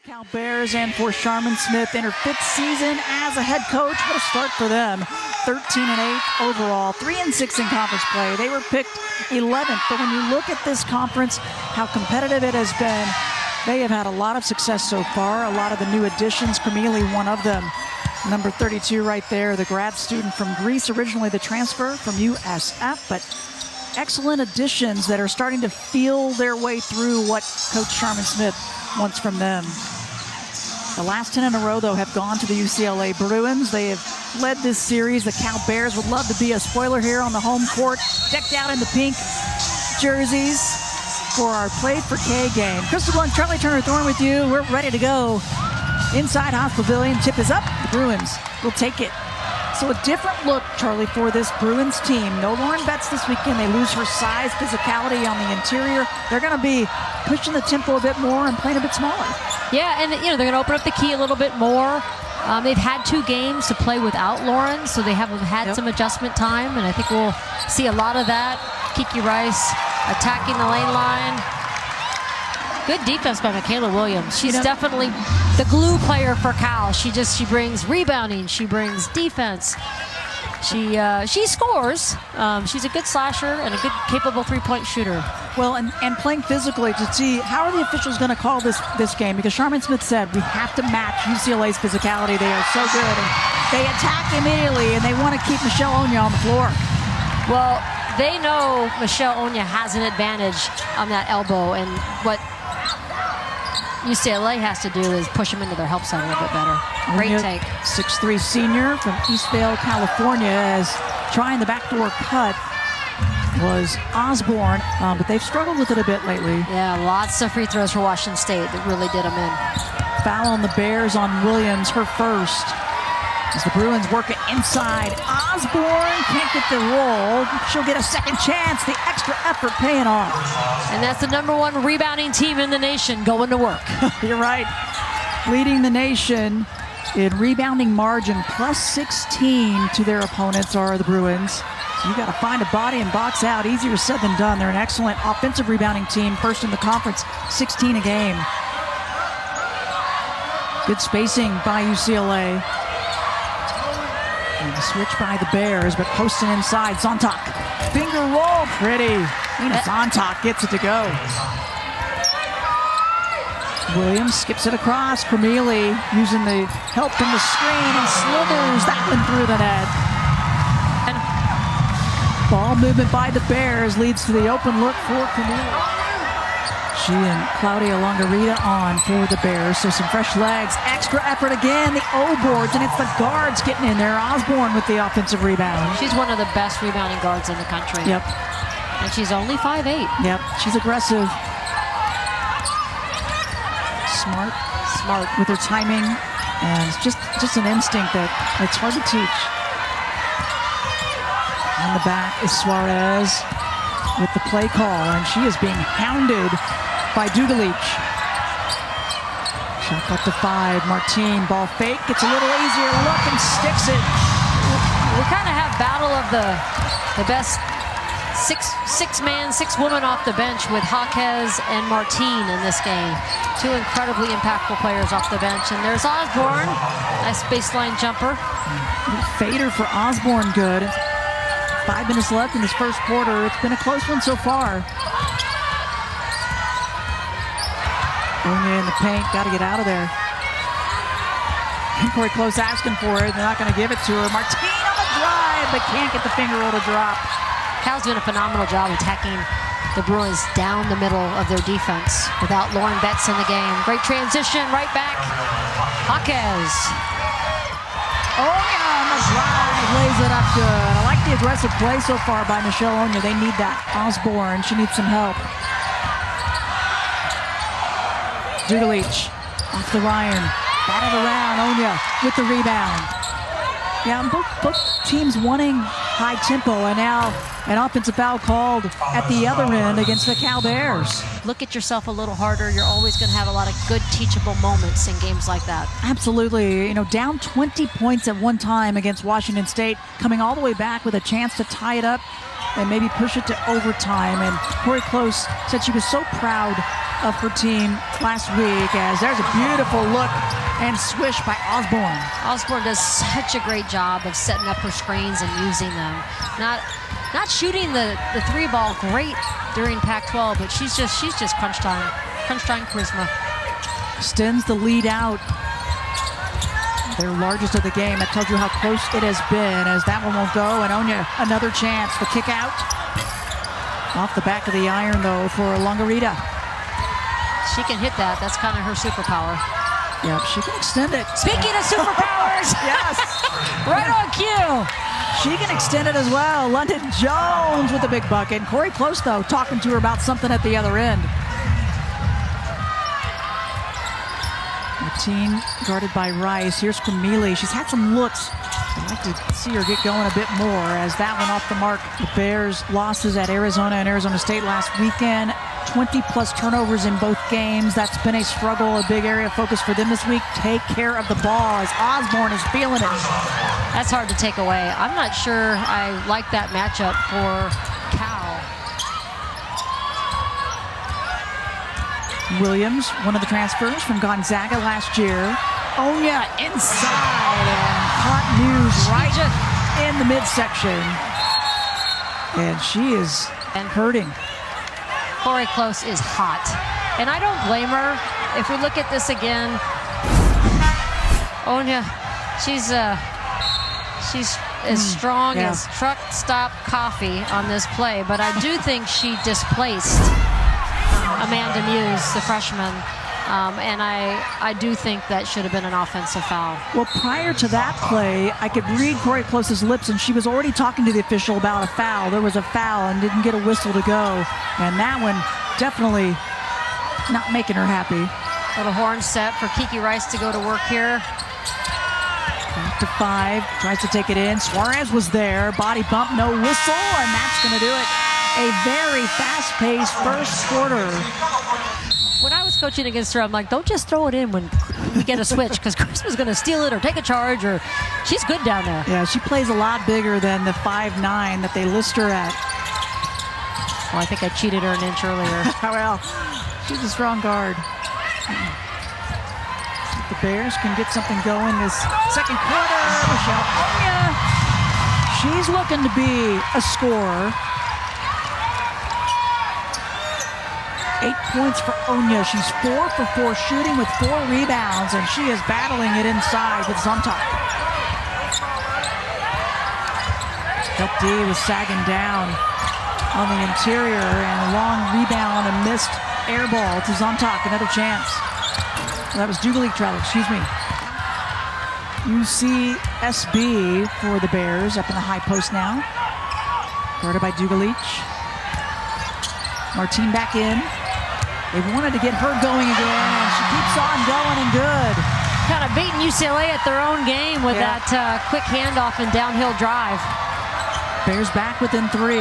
Cal Bears and for Sharman Smith in her 5th season as a head coach. What a start for them. 13-8 overall, 3-6 in conference play. They were picked 11th, but when you look at this conference, how competitive it has been, they have had a lot of success so far. A lot of the new additions, Camille, one of them. Number 32 right there, the grad student from Greece, originally the transfer from USF, but excellent additions that are starting to feel their way through what Coach Sharman Smith wants from them. The last 10 in a row, though, have gone to the UCLA Bruins. They have led this series. The Cal Bears would love to be a spoiler here on the home court, decked out in the pink jerseys for our Play for K game. Crystal Blunt, Charlie Turner-Thorne with you. We're ready to go. Inside Haas Pavilion, tip is up. The Bruins will take it. So a different look, Charlie, for this Bruins team. No Lauren Betts this weekend. They lose her size, physicality on the interior. They're going to be pushing the tempo a bit more and playing a bit smaller. Yeah, and they're going to open up the key a little bit more. They've had 2 games to play without Lauren, so they have had some adjustment time, and I think we'll see a lot of that. Kiki Rice attacking the lane line. Good defense by Michaela Williams. She's definitely the glue player for Cal. She brings rebounding. She brings defense. She scores. She's a good slasher and a good, capable 3-point shooter. Well, and playing physically to see how are the officials going to call this game, because Sharman Smith said we have to match UCLA's physicality. They are so good. And they attack immediately, and they want to keep Michelle Onyiah on the floor. Well, they know Michelle Onyiah has an advantage on that elbow, and what UCLA has to do is push them into their help side a little bit better. Great take. 6'3" senior from Eastvale, California, as trying the backdoor cut was Osborne, but they've struggled with it a bit lately. Yeah, lots of free throws for Washington State that really did them in. Foul on the Bears on Williams, her first. As the Bruins work it inside, Osborne can't get the roll. She'll get a second chance. The extra effort paying off. And that's the #1 rebounding team in the nation going to work. You're right. Leading the nation in rebounding margin, plus 16 to their opponents are the Bruins. So you got to find a body and box out. Easier said than done. They're an excellent offensive rebounding team, first in the conference, 16 a game. Good spacing by UCLA. And the switch by the Bears, but posting inside. Zontak, finger roll, pretty. Zontak gets it to go. Williams skips it across. Camille using the help from the screen and slithers that one through the net. And ball movement by the Bears leads to the open look for Camille. She and Claudia Longarita on for the Bears, so some fresh legs. Extra effort again, the O-boards, and it's the guards getting in there. Osborne with the offensive rebound. She's one of the best rebounding guards in the country. Yep. And she's only 5'8". Yep, she's aggressive. Smart with her timing, and it's just an instinct that it's hard to teach. On the back is Suarez with the play call, and she is being hounded by Dugalić. Shot up to 5. Martine, ball fake, gets a little easier look and sticks it. We kind of have battle of the best six women off the bench with Jaquez and Martine in this game. 2 incredibly impactful players off the bench. And there's Osborne, nice baseline jumper. Fader for Osborne, good. 5 minutes left in this first quarter. It's been a close one so far. Onyiah in the paint, got to get out of there. Corey Close asking for it. They're not going to give it to her. Martine on the drive, but can't get the finger roll to drop. Cal's doing a phenomenal job attacking the Bruins down the middle of their defense without Lauren Betts in the game. Great transition, right back. Jaquez. Onyiah on the drive, lays it up good. I like the aggressive play so far by Michelle Onyiah. They need that. Osborne, she needs some help. Dugalić off the Ryan, batted around. Onyiah with the rebound. Yeah, both teams wanting high tempo, and now an offensive foul called at the other end against the Cal Bears. Look at yourself a little harder. You're always going to have a lot of good teachable moments in games like that. Absolutely. Down 20 points at one time against Washington State, coming all the way back with a chance to tie it up and maybe push it to overtime. And Corey Close said she was so proud of her team last week, as there's a beautiful look and swish by Osborne. Osborne does such a great job of setting up her screens and using them. Not shooting the three ball great during Pac-12, but she's just crunch time charisma. Extends the lead out. Their largest of the game. That tells you how close it has been, as that one won't go. And Onyiah, another chance. The kick out. Off the back of the iron, though, for Longarita. She can hit that. That's kind of her superpower. Yep, she can extend it. Speaking of superpowers. Yes. Right on cue. She can extend it as well. Londynn Jones with a big bucket. Corey Close, though, talking to her about something at the other end. Team guarded by Rice. Here's Camille. She's had some looks. I'd like to see her get going a bit more, as that one off the mark. The Bears' losses at Arizona and Arizona State last weekend. 20-plus turnovers in both games. That's been a struggle, a big area of focus for them this week. Take care of the ball, as Osborne is feeling it. That's hard to take away. I'm not sure I like that matchup for Cal. Williams, one of the transfers from Gonzaga last year. Onyiah inside, and caught News right in the midsection. And she is hurting. Corey Close is hot, and I don't blame her. If we look at this again, Onyiah, she's as strong as truck stop coffee on this play, but I do think she displaced Amanda Muse, the freshman, and I do think that should have been an offensive foul. Well, prior to that play, I could read Corey Close's lips, and she was already talking to the official about a foul. There was a foul and didn't get a whistle to go, and that one definitely not making her happy. Little horn set for Kiki Rice to go to work here. Back to 5, tries to take it in. Suarez was there, body bump, no whistle, and that's going to do it. A very fast-paced first quarter. When I was coaching against her, I'm like, don't just throw it in when we get a switch, because Chris was going to steal it or take a charge, or she's good down there. Yeah, she plays a lot bigger than the 5'9" that they list her at. Well, I think I cheated her an inch earlier. Well, she's a strong guard. The Bears can get something going this second quarter. Michelle Onyiah, she's looking to be a scorer. 8 points for Onyiah. She's 4 for 4 shooting with 4 rebounds, and she is battling it inside with Zonta. Help D was sagging down on the interior, and a long rebound and missed air ball to Zonta. Another chance. Well, that was Dugalić, rather, excuse me. UCSB for the Bears, up in the high post now. Guarded by Dugalić. Martine back in. They wanted to get her going again, and she keeps on going and good. Kind of beating UCLA at their own game with that quick handoff and downhill drive. Bears back within 3.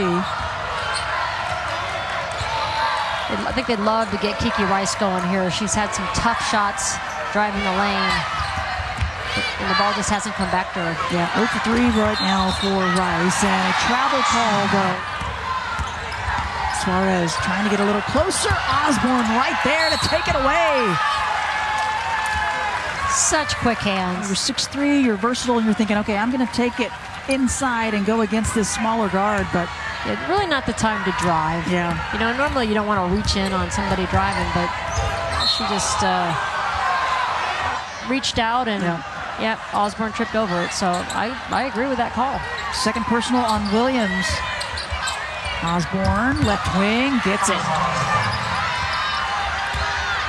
I think they'd love to get Kiki Rice going here. She's had some tough shots driving the lane, and the ball just hasn't come back to her. Yeah, 0 for 3 right now for Rice, and a travel call, though. Suarez trying to get a little closer. Osborne right there to take it away. Such quick hands. You're 6'3", you're versatile, and you're thinking, okay, I'm going to take it inside and go against this smaller guard, but really not the time to drive. Yeah. You know, normally you don't want to reach in on somebody driving, but she just reached out, and Osborne tripped over it. So I agree with that call. Second personal on Williams. Osborne, left wing, gets it.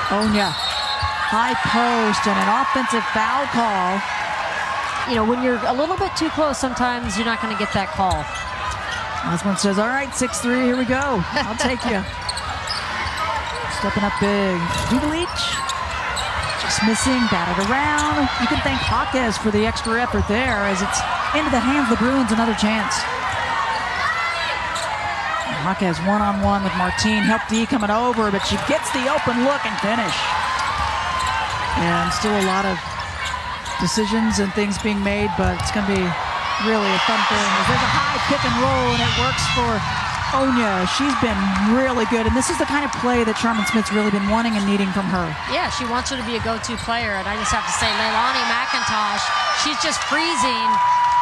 Onyiah, high post, and an offensive foul call. You know, when you're a little bit too close, sometimes you're not going to get that call. Osborne says, all right, 6'3", here we go. I'll take you. Stepping up big. Dugalić, just missing, batted around. You can thank Jaquez for the extra effort there, as it's into the hands of the Bruins, another chance. Jaquez one-on-one with Martine. Help D coming over, but she gets the open look and finish. And still a lot of decisions and things being made, but it's going to be really a fun thing. There's a high pick and roll, and it works for Onyiah, she's been really good, and this is the kind of play that Sharman Smith's really been wanting and needing from her. Yeah, she wants her to be a go-to player, and I just have to say, Leilani McIntosh, she's just freezing.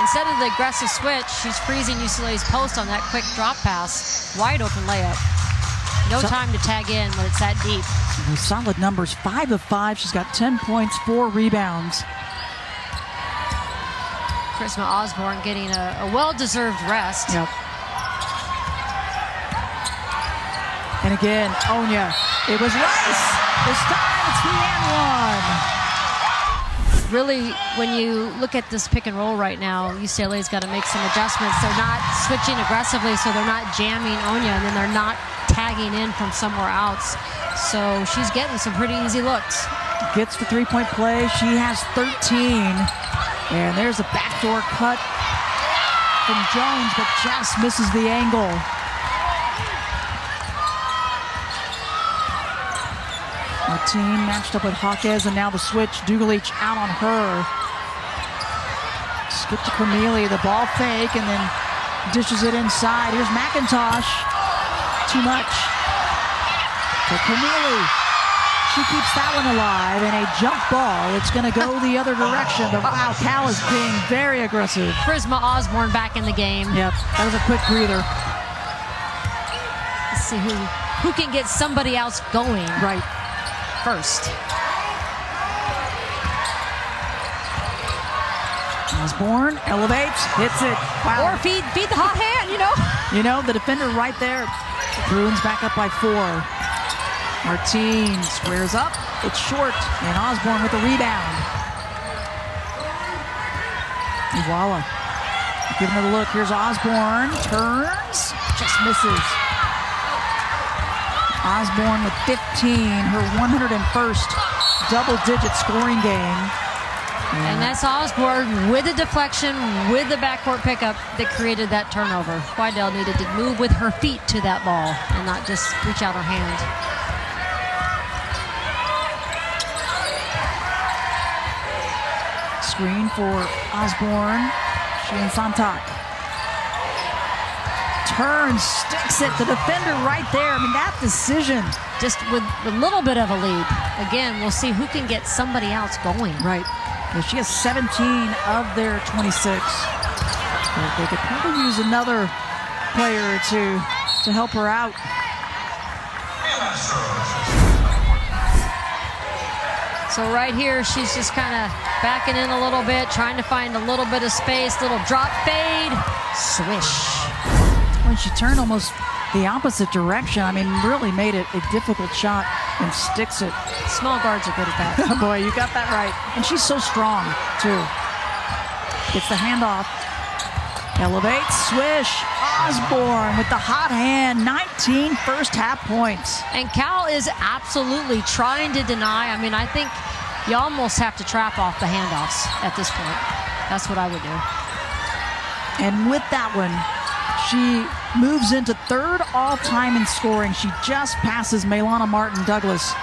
Instead of the aggressive switch, she's freezing UCLA's post on that quick drop pass. Wide open layup. No time to tag in when it's that deep. Solid numbers, 5 of 5. She's got 10 points, 4 rebounds. Charisma Osborne getting a well-deserved rest. Yep. And again, Onyiah. It was Rice. This time it's the and 1. Really, when you look at this pick and roll right now, UCLA's got to make some adjustments. They're not switching aggressively, so they're not jamming Onyiah, and then they're not tagging in from somewhere else. So she's getting some pretty easy looks. Gets the three-point play. She has 13. And there's a backdoor cut from Jones, but just misses the angle. Martine matched up with Hawkes, and now the switch. Dugalić out on her. Skip to Cornelia, the ball fake, and then dishes it inside. Here's McIntosh. Too much. For Cornelia. She keeps that one alive, and a jump ball. It's going to go the other direction, but wow, Cal is being very aggressive. Charisma Osborne back in the game. Yep, that was a quick breather. Let's see who can get somebody else going. Right. First. Osborne elevates, hits it. Wow. Or feed the hot hand, you know. You know, the defender right there. Bruins back up by 4. Martine squares up. It's short, and Osborne with the rebound. Voila. Giving it a look. Here's Osborne. Turns. Just misses. Osborne with 15, her 101st double-digit scoring game. And that's Osborne with a deflection, with the backcourt pickup that created that turnover. Quidel needed to move with her feet to that ball and not just reach out her hand. Screen for Osborne. She and Santak. Turns, sticks it, the defender right there. I mean, that decision. Just with a little bit of a lead. Again, we'll see who can get somebody else going. Right. Well, she has 17 of their 26. But they could probably use another player to help her out. So right here, she's just kind of backing in a little bit, trying to find a little bit of space, little drop fade, swish. When she turned almost the opposite direction, I mean, really made it a difficult shot and sticks it. Small guards are good at that. Oh boy, you got that right. And she's so strong, too. Gets the handoff. Elevates, swish. Osborne with the hot hand, 19 first half points. And Cal is absolutely trying to deny. I mean, I think you almost have to trap off the handoffs at this point. That's what I would do. And with that one, she moves into 3rd all-time in scoring. She just passes Maylana Martin-Douglas.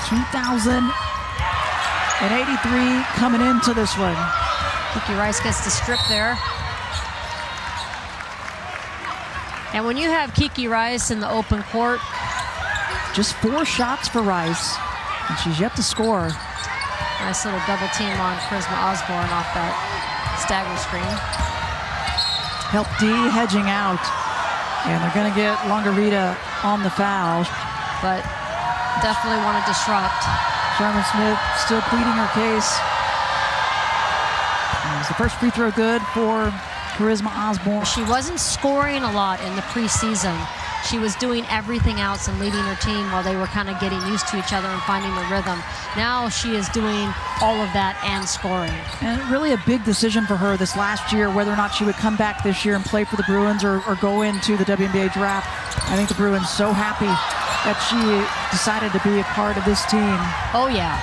2,083 coming into this one. Kiki Rice gets the strip there. And when you have Kiki Rice in the open court, just 4 shots for Rice, and she's yet to score. Nice little double team on Charisma Osborne off that stagger screen. Help D hedging out, and they're going to get Longarita on the foul. But definitely want to disrupt. Sharman Smith still pleading her case. Is the first free throw good for Charisma Osborne? She wasn't scoring a lot in the preseason. She was doing everything else and leading her team while they were kind of getting used to each other and finding the rhythm. Now she is doing all of that and scoring. And really a big decision for her this last year, whether or not she would come back this year and play for the Bruins or go into the WNBA draft. I think the Bruins so happy that she decided to be a part of this team. Oh, yeah.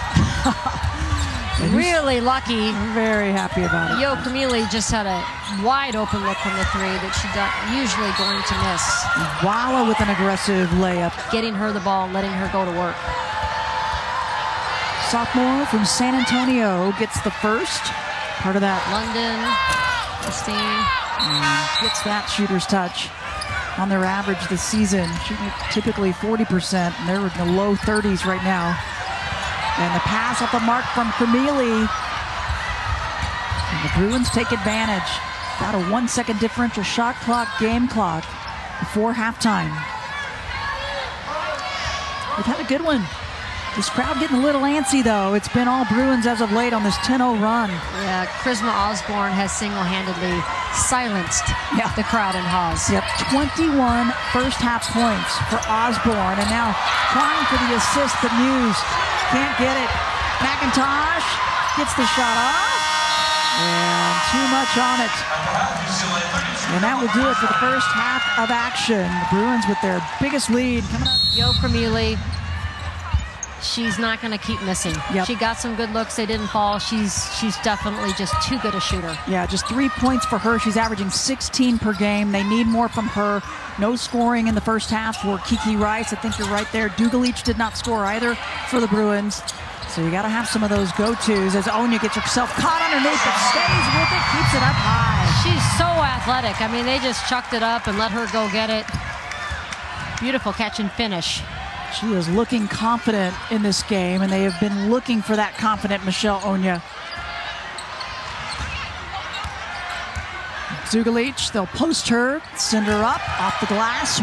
Really lucky. Very happy about it. Yo Camille just had a wide open look from the 3 that she's usually going to miss. Walla with an aggressive layup. Getting her the ball and letting her go to work. Sophomore from San Antonio gets the first. Part of that. Londynn, Christine. Gets that shooter's touch. on their average this season. Shooting typically 40%, and they're in the low 30s right now. And the pass off the mark from Cremili. And the Bruins take advantage. Got a 1 second differential shot clock, game clock before halftime. We've had a good one. This crowd getting a little antsy, though. It's been all Bruins as of late on this 10-0 run. Yeah, Charisma Osborne has single-handedly silenced the crowd in Haas. Yep, 21 first-half points for Osborne. And now trying for the assist, but Muse can't get it. McIntosh gets the shot off. And too much on it. And that will do it for the first half of action. The Bruins with their biggest lead coming up. Yo Cremili, she's not going to keep missing. Yep. She got some good looks. They didn't fall. She's definitely just too good a shooter. Yeah, just 3 points for her. She's averaging 16 per game. They need more from her. No scoring in the first half for Kiki Rice. I think you're right there. Dugalić did not score either for the Bruins. So you got to have some of those go-tos as Onyiah gets herself caught underneath, but stays with it, keeps it up high. She's so athletic. I mean, they just chucked it up and let her go get it. Beautiful catch and finish. She is looking confident in this game, and they have been looking for that confident Michelle Onyiah. Dugalić, they'll post her, send her up, off the glass.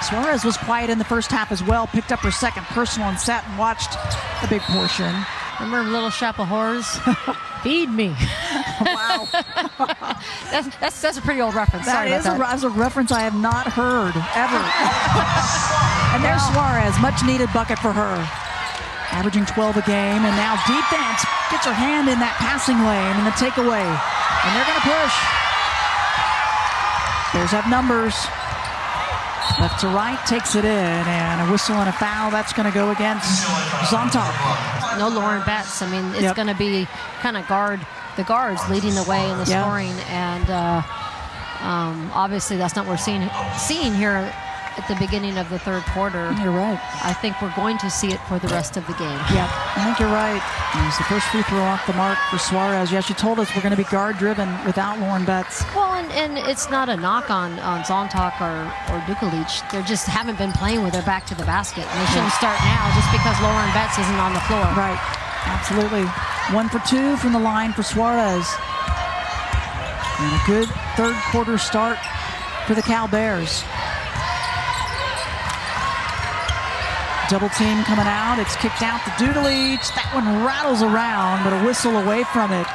Suarez was quiet in the first half as well, picked up her second personal and sat and watched a big portion. Remember Little Shop of Horrors? Feed me. Wow. That's a pretty old reference. Sorry about that. That's a reference I have not heard, ever. And there's Suarez, much needed bucket for her. Averaging 12 a game, and now defense gets her hand in that passing lane and the takeaway. And they're going to push. Bears have numbers. Left to right, takes it in, and a whistle and a foul. That's going to go against Zonta. No Lauren Betts. I mean, it's going to be kind of the guards leading the way in the scoring, and obviously that's not what we're seeing here at the beginning of the third quarter. You're right. I think we're going to see it for the rest of the game. Yeah, I think you're right. It's the first free throw off the mark for Suarez. Yeah, she told us we're going to be guard-driven without Lauren Betts. Well, and it's not a knock on Zonta or Dugalić. They just haven't been playing with their back to the basket. And they shouldn't start now just because Lauren Betts isn't on the floor. Right, absolutely. 1 for 2 from the line for Suarez. And a good third quarter start for the Cal Bears. Double team coming out. It's kicked out to Dugalić. That one rattles around, but a whistle away from it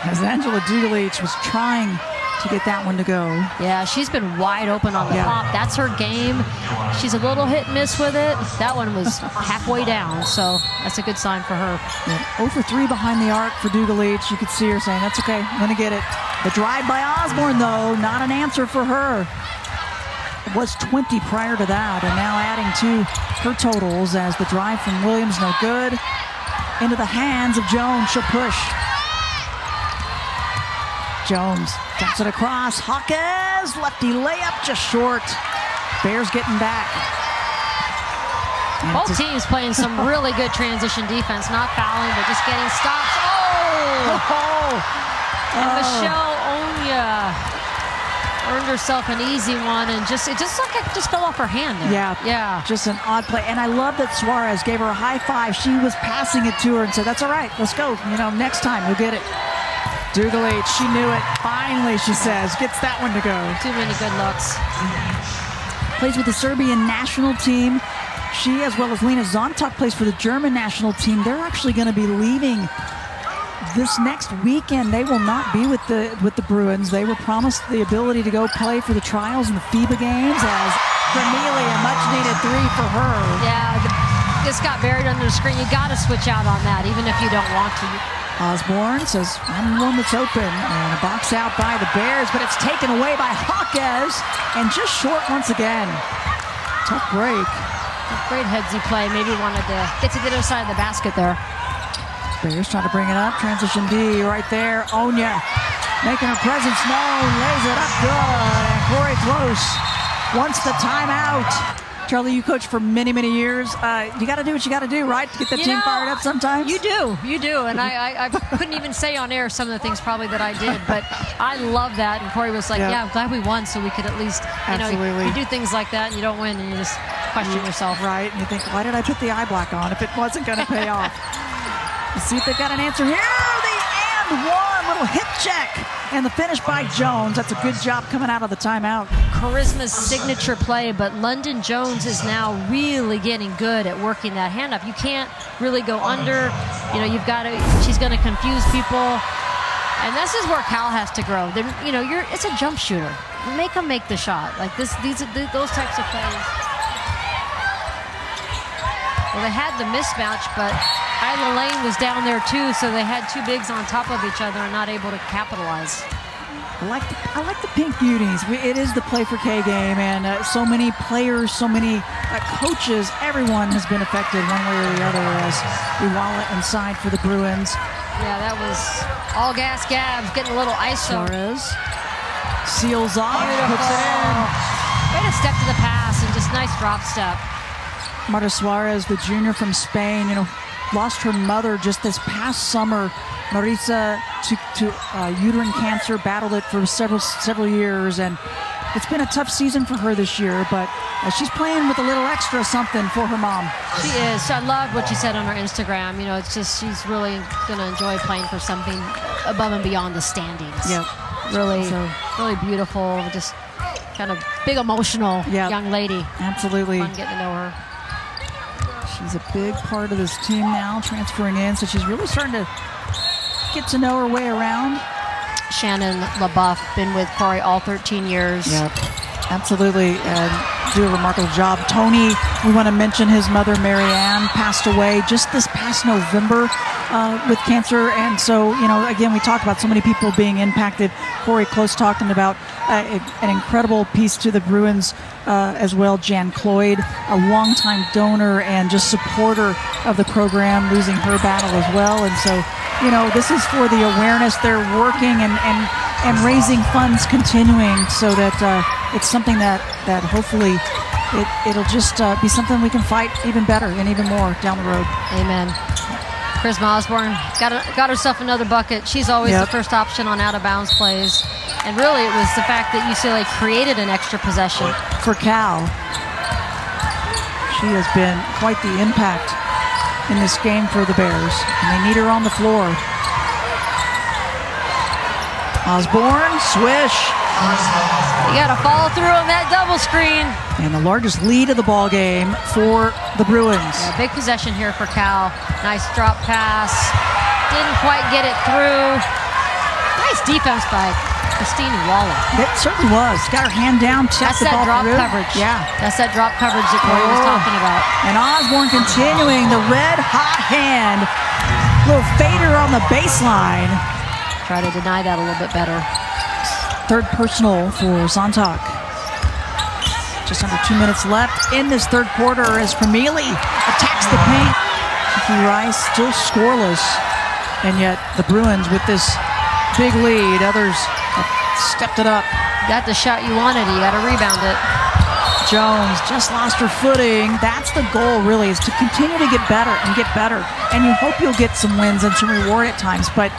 as Angela Dugalić was trying to get that one to go. Yeah, she's been wide open on the pop. That's her game. She's a little hit and miss with it. That one was halfway down, so that's a good sign for her. Yeah, 0 for 3 behind the arc for Dugalić. You could see her saying, that's okay, I'm going to get it. The drive by Osborne, though, not an answer for her. It was 20 prior to that, and now adding to her totals as the drive from Williams, no good. Into the hands of Jones, she'll push. Jones dumps it across. Hawkes, lefty layup, just short. Bears getting back. And both teams playing some really good transition defense, not fouling, but just getting stops. And Michelle Onyiah earned herself an easy one, and it just looked like it just fell off her hand there. Yeah. Just an odd play. And I love that Suarez gave her a high five. She was passing it to her and said, that's all right, let's go. Next time we'll get it. Dugalić, she knew it. Finally, she says, gets that one to go. Too many good looks. Plays with the Serbian national team. She, as well as Lena Zonta, plays for the German national team. They're actually going to be leaving this next weekend. They will not be with the Bruins. They were promised the ability to go play for the trials in the FIBA games, as Cremili, a much-needed 3 for her. Yeah, this got buried under the screen. You got to switch out on that, even if you don't want to. Osborne says, I'm the one that's open. And a box out by the Bears, but it's taken away by Hawkes. And just short once again. Tough break. Great headsy play. Maybe wanted to get to the other side of the basket there. Bears trying to bring it up. Transition D right there. Onyiah making her presence known. Lays it up good. And Corey Close wants the timeout. Charlie, you coached for many, many years. You got to do what you got to do, right, to get the team fired up sometimes? You do. And I couldn't even say on air some of the things probably that I did, but I love that. And Corey was like, yeah, I'm glad we won so we could at least, you do things like that and you don't win and you just question yourself. Right, and you think, why did I put the eye black on if it wasn't going to pay off? Let's see if they've got an answer here. The and one little hip check. And the finish by Jones. That's a good job coming out of the timeout. Charisma's signature play, but Londynn Jones is now really getting good at working that hand up. You can't really go under. You've got to. She's going to confuse people, and this is where Cal has to grow. It's a jump shooter. Make them make the shot. Like those types of plays. Well, they had the mismatch, but Isla Lane was down there too, so they had two bigs on top of each other and not able to capitalize. I like the Pink Beauties. It is the Play for K game, and so many players, so many coaches, everyone has been affected one way or the other as we wall it inside for the Bruins. Yeah, that was all gas Gabs getting a little ISO. Suarez seals off, puts it in. Way to step to the pass and just nice drop step. Marta Suarez, the junior from Spain, lost her mother just this past summer. Marisa to uterine cancer, battled it for several years, and it's been a tough season for her this year, but she's playing with a little extra something for her mom. She is. I love what she said on her Instagram. It's just she's really going to enjoy playing for something above and beyond the standings. Yep. Really beautiful, just kind of big emotional young lady. Absolutely. Fun getting to know her. She's a big part of this team now, transferring in, so she's really starting to get to know her way around. Shannon LaBeouf, been with Corey all 13 years. Yep, absolutely, and do a remarkable job. Tony, we want to mention his mother, Marianne, passed away just this past November with cancer, and so, again, we talked about so many people being impacted. Corey Close talking about an incredible piece to the Bruins as well. Jan Cloyd, a longtime donor and just supporter of the program, losing her battle as well. And so, this is for the awareness. They're working and raising funds continuing so that it's something that hopefully it'll just be something we can fight even better and even more down the road. Amen. Charisma Osborne got herself another bucket. She's always the first option on out-of-bounds plays. And really, it was the fact that UCLA created an extra possession. For Cal, she has been quite the impact in this game for the Bears. And they need her on the floor. Osborne, swish. You got to follow through on that double screen. And the largest lead of the ball game for the Bruins. Yeah, big possession here for Cal. Nice drop pass. Didn't quite get it through. Nice defense by Christine Waller. It certainly was. Got her hand down, checked the ball drop through. coverage. Yeah. That's that drop coverage that Corey was talking about. And Osborne continuing the red hot hand. Little fader on the baseline. Try to deny that a little bit better. Third personal for Zontok. Just under 2 minutes left in this third quarter as Camille attacks the paint. Kiki Rice still scoreless. And yet the Bruins with this big lead. Others have stepped it up. Got the shot you wanted. You got to rebound it. Jones just lost her footing. That's the goal, really, is to continue to get better and get better. And you hope you'll get some wins and some reward at times. But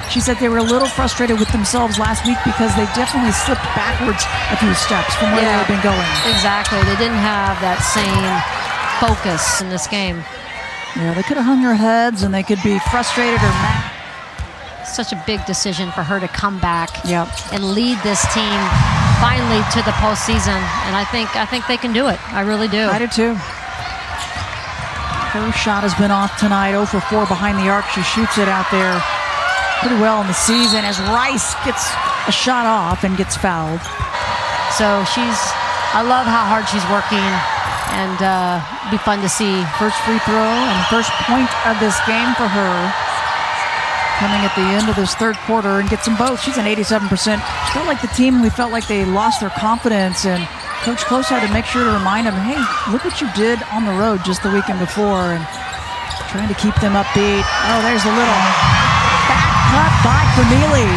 she said they were a little frustrated with themselves last week because they definitely slipped backwards a few steps from where they had been going. Exactly. They didn't have that same focus in this game. Yeah, they could have hung their heads and they could be frustrated or mad. Such a big decision for her to come back and lead this team finally to the postseason. And I think they can do it. I really do. I do too. Her shot has been off tonight, 0 for 4 behind the arc. She shoots it out there pretty well in the season as Rice gets a shot off and gets fouled. So I love how hard she's working, and be fun to see. First free throw and first point of this game for her, coming at the end of this third quarter, and gets them both. She's an 87%. She felt like the team, we felt like they lost their confidence, and Coach Close had to make sure to remind them, hey, look what you did on the road just the weekend before, and trying to keep them upbeat. Oh, there's a little back cut by Camille.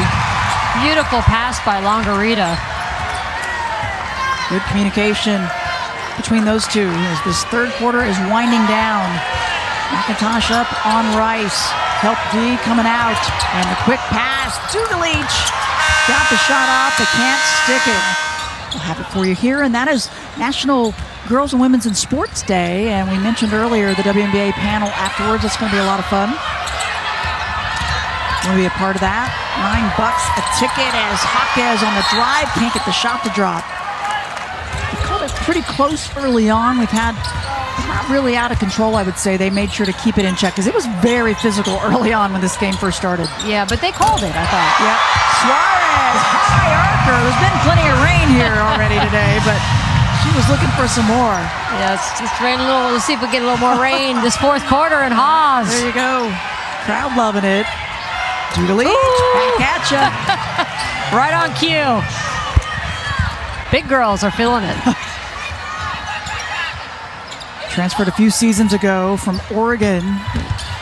Beautiful pass by Longarita. Good communication between those two as this third quarter is winding down. McIntosh up on Rice. Help D coming out. And the quick pass. Dugalić got the shot off, but can't stick it. We'll have it for you here, and that is National Girls and Women's in Sports Day. And we mentioned earlier the WNBA panel afterwards. It's going to be a lot of fun. Want to be a part of that? $9 a ticket as Jaquez on the drive can't get the shot to drop. We called it pretty close early on. We've had not really out of control, I would say. They made sure to keep it in check because it was very physical early on when this game first started. Yeah, but they called it, I thought. Yep. Suarez, high archer. There's been plenty of rain here already today, but she was looking for some more. Yeah, it's raining a little. Let's see if we get a little more rain this fourth quarter in Haas. There you go. Crowd loving it. Dugalić, back at ya. Right on cue. Big girls are feeling it. Transferred a few seasons ago from Oregon.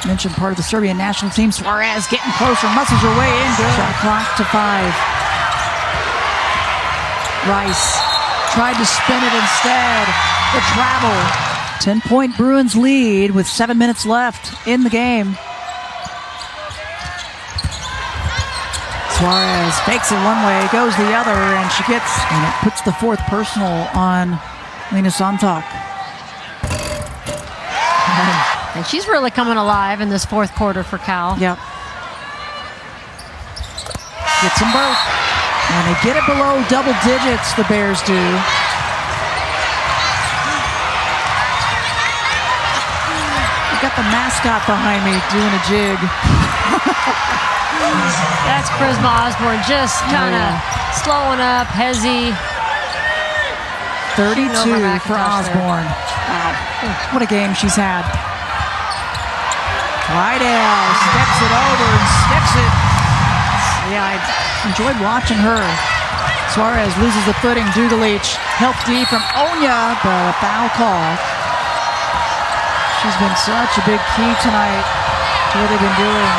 Mentioned part of the Serbian national team. Suarez getting closer, muscles her way in. Shot clock to 5. Rice tried to spin it instead. The travel. 10-point Bruins lead with 7 minutes left in the game. Suarez fakes it one way, goes the other, and she gets, and it puts the fourth personal on Lena Sonntag. And she's really coming alive in this fourth quarter for Cal. Yep. Gets them both. And they get it below double digits, the Bears do. I got the mascot behind me doing a jig. That's Charisma Osborne just kind of slowing up, hezzy. 32 for Osborne. Wow. What a game she's had. Rydell steps it over and sticks it. Yeah, I enjoyed watching her. Suarez loses the footing. Dugalić help D from Onyiah, but a foul call. She's been such a big key tonight to what they've been doing.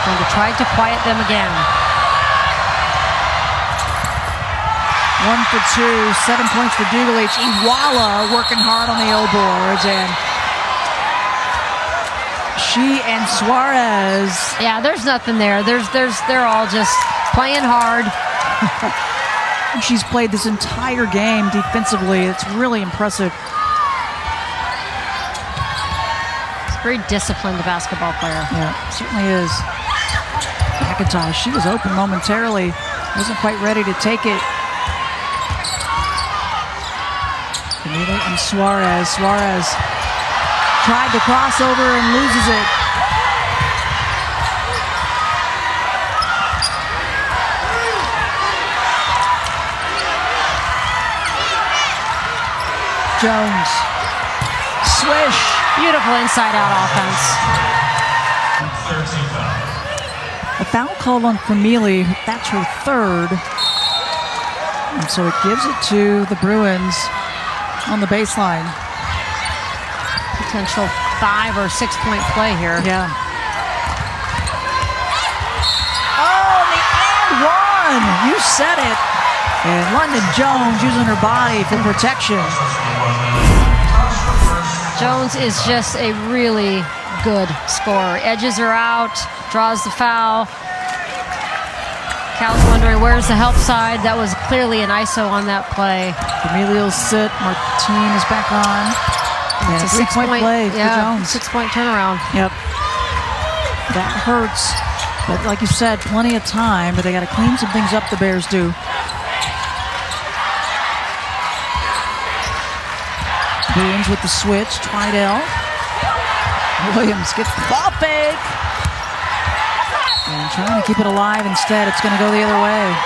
Going to try to quiet them again. 1 for 2, 7 points for Dugalić. Iwala working hard on the O boards, and she and Suarez. Yeah, there's nothing there. They're all just playing hard. She's played this entire game defensively. It's really impressive. She's a very disciplined basketball player. Yeah, certainly is. McIntosh, she was open momentarily. Wasn't quite ready to take it. And Suarez. Suarez tried to cross over and loses it. Jones. Swish. Beautiful inside-out offense. A foul called on Famili. That's her third. And so it gives it to the Bruins on the baseline. Potential 5 or 6 point play here. Yeah. Oh, the and one! You said it. And Londynn Jones using her body for protection. Jones is just a really good scorer. Edges her out, draws the foul. Cal's wondering where's the help side. That was clearly an ISO on that play. Emilio's sit. Martine is back on. It's a 3-point play for Jones. 6-point turnaround. Yep. That hurts. But like you said, plenty of time, but they got to clean some things up, the Bears do. Bruins with the switch. Twidell. Williams gets the ball fake. And trying to keep it alive instead. It's going to go the other way.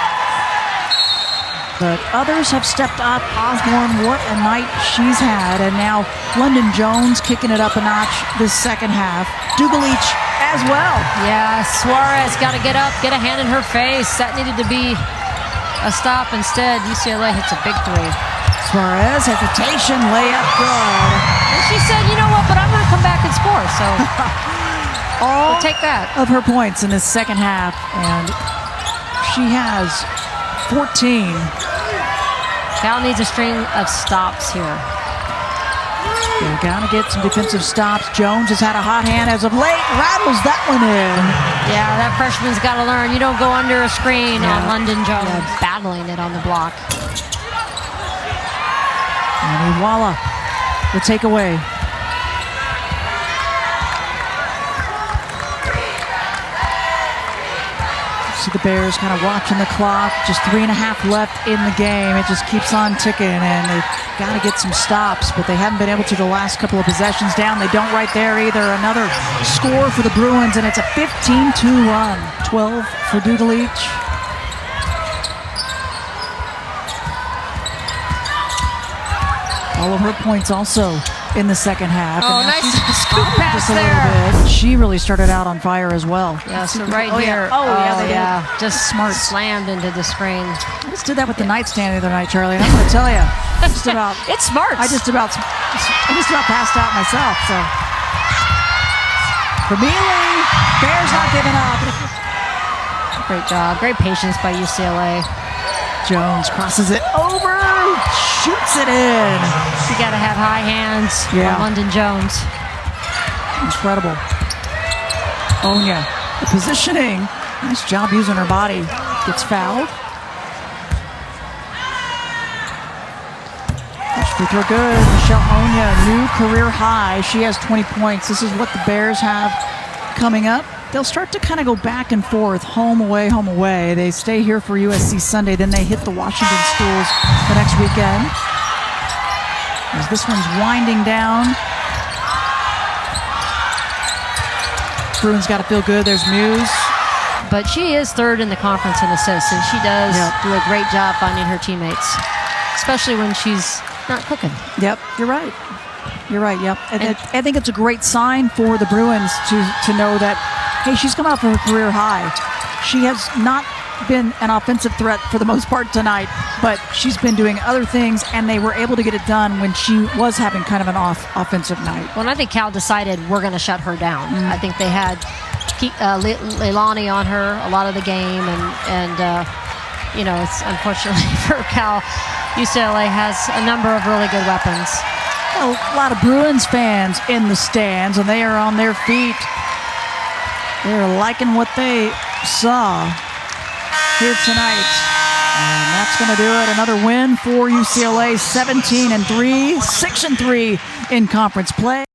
But others have stepped up. Osborne, what a night she's had. And now Londynn Jones kicking it up a notch this second half. Dugalić as well. Yeah, Suarez got to get up, get a hand in her face. That needed to be a stop. Instead, UCLA hits a big three. Suarez, hesitation, layup, good. And she said, you know what, but I'm going to come back and score. So all we'll take that. of her points in this second half. And she has 14. Cal needs a string of stops here. They're going to get some defensive stops. Jones has had a hot hand as of late. Rattles that one in. Yeah, that freshman's got to learn. You don't go under a screen on Londynn Jones, battling it on the block. And Onyiah, the takeaway. See the Bears kind of watching the clock. Just 3.5 left in the game. It just keeps on ticking, and they've got to get some stops, but they haven't been able to the last couple of possessions down. They don't right there either. Another score for the Bruins, and it's a 15-2 run. 12 for Dugalić. All of her points also in the second half. Oh, nice scoop pass there. She really started out on fire as well. Yeah, so right here. They did. Just Smart. Slammed into the screen. I just did that with the nightstand the other night, Charlie. And I'm going to tell you, it's smart. I just about passed out myself. So for Mealy, Bears not giving up. Great job. Great patience by UCLA. Jones crosses it over, shoots it in. You got to have high hands on Londynn Jones. Incredible. Onyiah, the positioning. Nice job using her body. Gets fouled. First free throw good. Michelle Onyiah, new career high. She has 20 points. This is what the Bears have coming up. They'll start to kind of go back and forth, home, away, home, away. They stay here for USC Sunday, then they hit the Washington schools the next weekend. As this one's winding down. Bruins got to feel good. There's Muse. But she is third in the conference in assists, and she does do a great job finding her teammates, especially when she's not cooking. Yep, you're right. You're right, yep. And I think it's a great sign for the Bruins to know that, hey, she's come out for her career high. She has not been an offensive threat for the most part tonight, but she's been doing other things, and they were able to get it done when she was having kind of an offensive night. Well, and I think Cal decided we're going to shut her down. I think they had Leilani on her a lot of the game, and it's unfortunately for Cal, UCLA has a number of really good weapons. A lot of Bruins fans in the stands, and they are on their feet. They're liking what they saw here tonight. And that's going to do it. Another win for UCLA, 17-3, 6-3 in conference play.